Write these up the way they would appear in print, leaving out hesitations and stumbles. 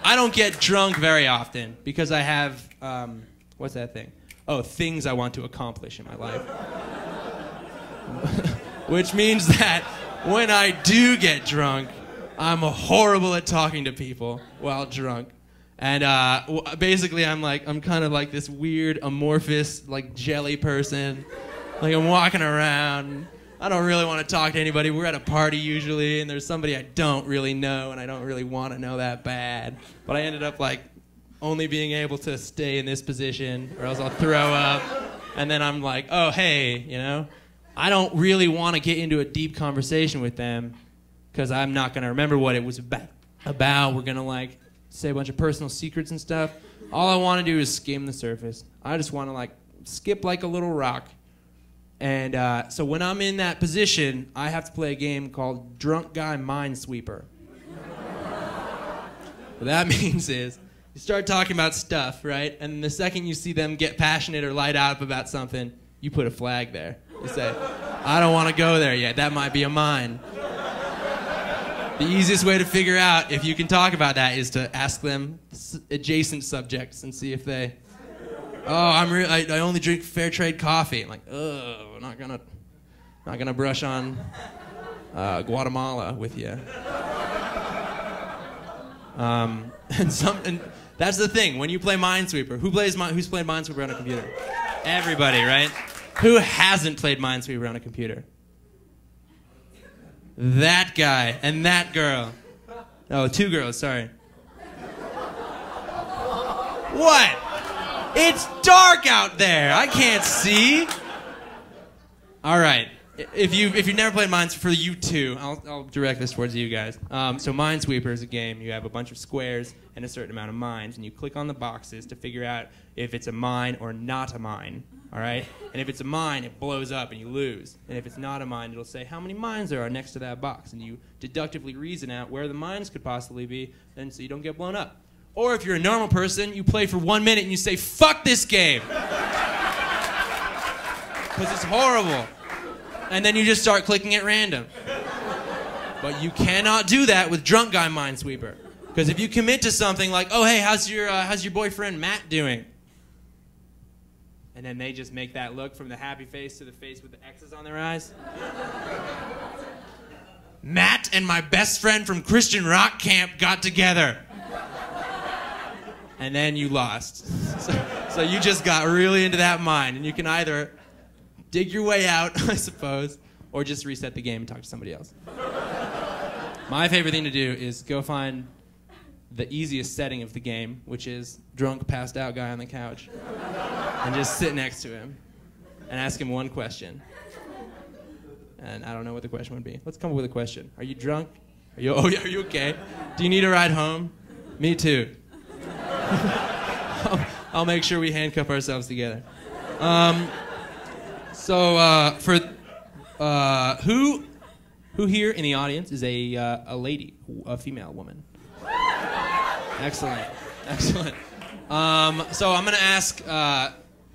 I don't get drunk very often because I have, what's that thing? Oh, things I want to accomplish in my life. Which means that when I do get drunk, I'm horrible at talking to people while drunk. And basically I'm kind of like this weird amorphous like jelly person. Like I'm walking around. I don't really want to talk to anybody. We're at a party usually and there's somebody I don't really know and I don't really want to know that bad. But I ended up like only being able to stay in this position or else I'll throw up. And then I'm like, oh hey, you know? I don't really want to get into a deep conversation with them because I'm not going to remember what it was about. We're going to like say a bunch of personal secrets and stuff. All I want to do is skim the surface. I just want to like skip like a little rock. And so when I'm in that position, I have to play a game called Drunk Guy Minesweeper. What that means is you start talking about stuff, right? And the second you see them get passionate or light up about something, you put a flag there. You say, I don't want to go there yet. That might be a mine. The easiest way to figure out if you can talk about that is to ask them adjacent subjects and see if they, oh, I only drink fair trade coffee. I'm like, oh, not gonna brush on Guatemala with you. And that's the thing. When you play Minesweeper, who's played Minesweeper on a computer? Everybody, right? Who hasn't played Minesweeper on a computer? That guy and that girl. Oh, two girls, sorry. What? It's dark out there. I can't see. All right. If you've never played Minesweeper, for you two, I'll direct this towards you guys. So Minesweeper is a game. You have a bunch of squares and a certain amount of mines, and you click on the boxes to figure out if it's a mine or not a mine. All right? And if it's a mine, it blows up and you lose. And if it's not a mine, it'll say how many mines there are next to that box, and you deductively reason out where the mines could possibly be, and so you don't get blown up. Or if you're a normal person, you play for 1 minute and you say, "Fuck this game," because it's horrible. And then you just start clicking at random. But you cannot do that with Drunk Guy Minesweeper. Because if you commit to something like, oh, hey, how's your boyfriend Matt doing? And then they just make that look from the happy face to the face with the X's on their eyes. Matt and my best friend from Christian rock camp got together. And then you lost. So you just got really into that mine. And you can either dig your way out, I suppose, or just reset the game and talk to somebody else. My favorite thing to do is go find the easiest setting of the game, which is drunk, passed out guy on the couch, and just sit next to him and ask him one question. And I don't know what the question would be. Let's come up with a question. Are you drunk? Are you okay? Do you need a ride home? Me too. I'll make sure we handcuff ourselves together. So who here in the audience is a lady, a female woman? Excellent, excellent. So I'm gonna ask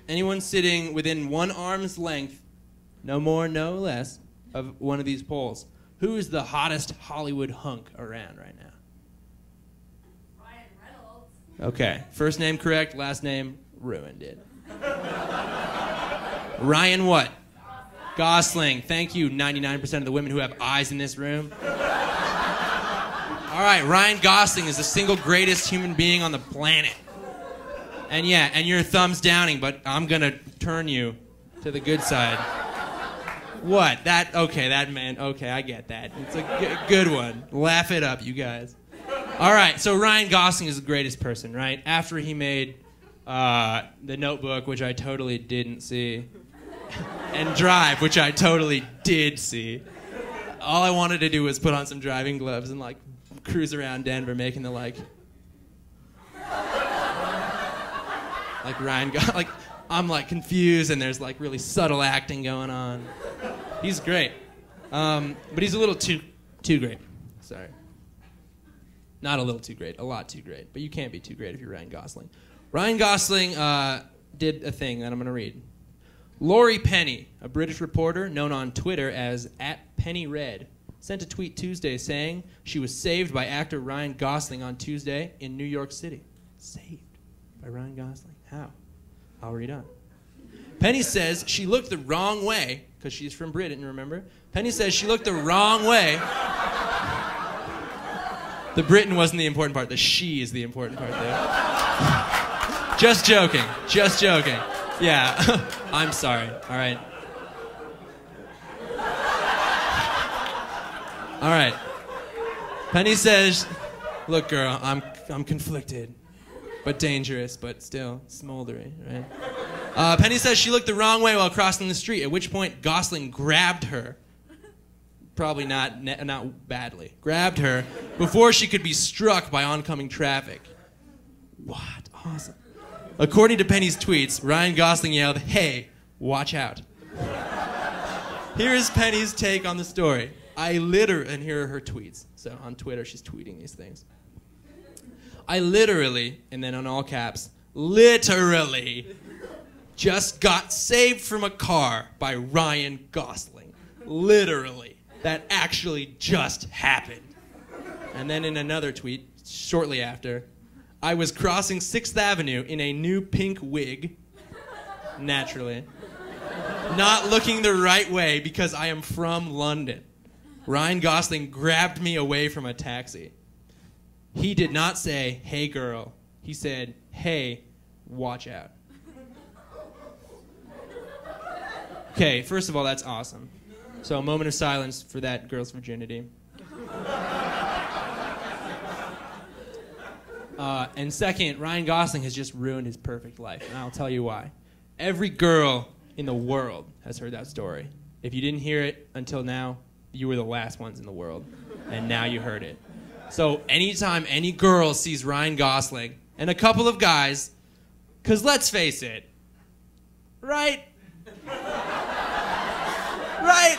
anyone sitting within 1 arm's length, no more, no less, of one of these polls. Who is the hottest Hollywood hunk around right now? Ryan Reynolds. Okay, first name correct, last name ruined it. Ryan what? Gosling. Thank you, 99% of the women who have eyes in this room. All right, Ryan Gosling is the single greatest human being on the planet. And yeah, and you're thumbs downing, but I'm gonna turn you to the good side. What? That man, okay, I get that. It's a good one. Laugh it up, you guys. All right, so Ryan Gosling is the greatest person, right? After he made The Notebook, which I totally didn't see, and Drive, which I totally did see. All I wanted to do was put on some driving gloves and like cruise around Denver making the like Ryan like I'm like confused and there's like really subtle acting going on. He's great. But he's a little too great. Sorry. Not a little too great, a lot too great. But you can't be too great if you're Ryan Gosling. Ryan Gosling did a thing that I'm going to read. Laurie Penny, a British reporter known on Twitter as @PennyRed, sent a tweet Tuesday saying she was saved by actor Ryan Gosling on Tuesday in New York City. Saved by Ryan Gosling. How? I'll read on. Penny says she looked the wrong way, because she's from Britain, remember? Penny says she looked the wrong way. The Britain wasn't the important part. The she is the important part there. Just joking. Just joking. Yeah. I'm sorry. All right. All right. Penny says, look, girl, I'm conflicted, but dangerous, but still smoldery, right? Penny says she looked the wrong way while crossing the street, at which point Gosling grabbed her. Probably not badly. Grabbed her before she could be struck by oncoming traffic. What? Awesome. According to Penny's tweets, Ryan Gosling yelled, "Hey, watch out." Here is Penny's take on the story. And here are her tweets. So on Twitter, she's tweeting these things. I literally, and then on all caps, literally just got saved from a car by Ryan Gosling. Literally. That actually just happened. And then in another tweet, shortly after, I was crossing 6th Avenue in a new pink wig, naturally, not looking the right way because I am from London. Ryan Gosling grabbed me away from a taxi. He did not say, "Hey girl." He said, "Hey, watch out." Okay, first of all, that's awesome. So a moment of silence for that girl's virginity. And second, Ryan Gosling has just ruined his perfect life, and I'll tell you why. Every girl in the world has heard that story. If you didn't hear it until now, you were the last ones in the world, and now you heard it. So anytime any girl sees Ryan Gosling, and a couple of guys, because let's face it, right? Right?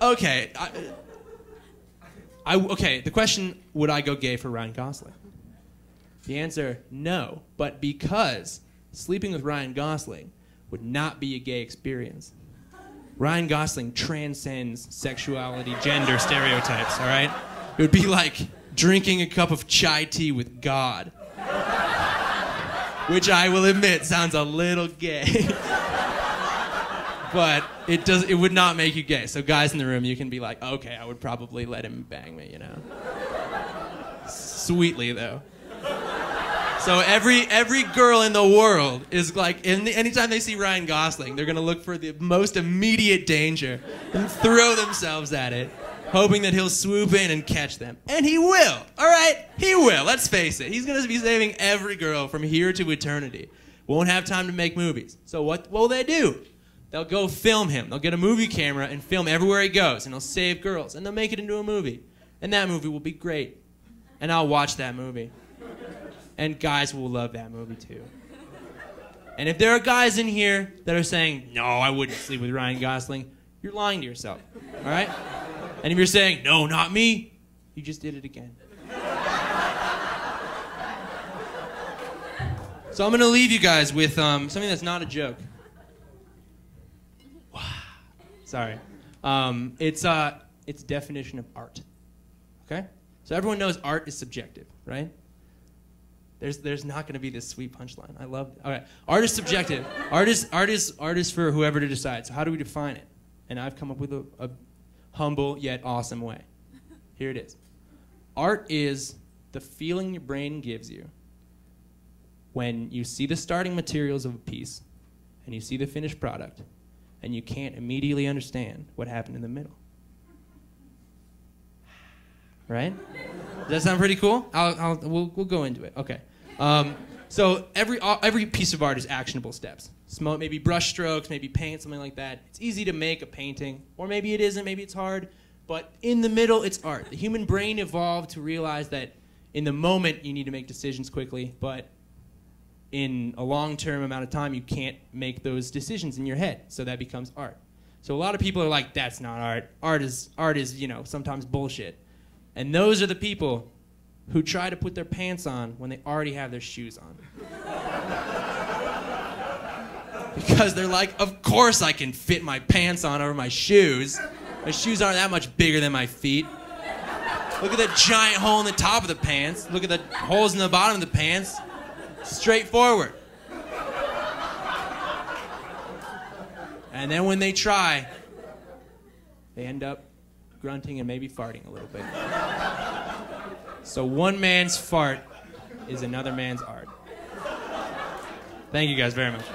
Okay. Okay, the question, would I go gay for Ryan Gosling? The answer, no. But because sleeping with Ryan Gosling would not be a gay experience. Ryan Gosling transcends sexuality, gender stereotypes, all right? It would be like drinking a cup of chai tea with God. Which I will admit sounds a little gay. But it would not make you gay. So guys in the room, you can be like, okay, I would probably let him bang me, you know. Sweetly, though. So every girl in the world is like, anytime they see Ryan Gosling, they're gonna look for the most immediate danger and throw themselves at it, hoping that he'll swoop in and catch them. And he will, all right? He will, let's face it. He's gonna be saving every girl from here to eternity. Won't have time to make movies. So what will they do? They'll go film him. They'll get a movie camera and film everywhere he goes, and he'll save girls, and they'll make it into a movie. And that movie will be great. And I'll watch that movie. And guys will love that movie too. And if there are guys in here that are saying, no, I wouldn't sleep with Ryan Gosling, you're lying to yourself, all right? And if you're saying, no, not me, you just did it again. So I'm going to leave you guys with something that's not a joke. Sorry. It's definition of art. Okay? So everyone knows art is subjective, right? There's not going to be this sweet punchline. I love it. All right. Art is subjective. Art is for whoever to decide. So how do we define it? And I've come up with a humble yet awesome way. Here it is. Art is the feeling your brain gives you when you see the starting materials of a piece and you see the finished product and you can't immediately understand what happened in the middle. Right? Does that sound pretty cool? We'll go into it. Okay. So every piece of art is actionable steps. Maybe brush strokes, maybe paint, something like that. It's easy to make a painting, or maybe it isn't, maybe it's hard, but in the middle, it's art. The human brain evolved to realize that in the moment, you need to make decisions quickly, but in a long-term amount of time, you can't make those decisions in your head, so that becomes art. So a lot of people are like, that's not art. Art is, sometimes bullshit. And those are the people who try to put their pants on when they already have their shoes on. Because they're like, of course I can fit my pants on over my shoes. My shoes aren't that much bigger than my feet. Look at the giant hole in the top of the pants. Look at the holes in the bottom of the pants. Straightforward. And then when they try, they end up grunting and maybe farting a little bit. So one man's fart is another man's art. Thank you guys very much.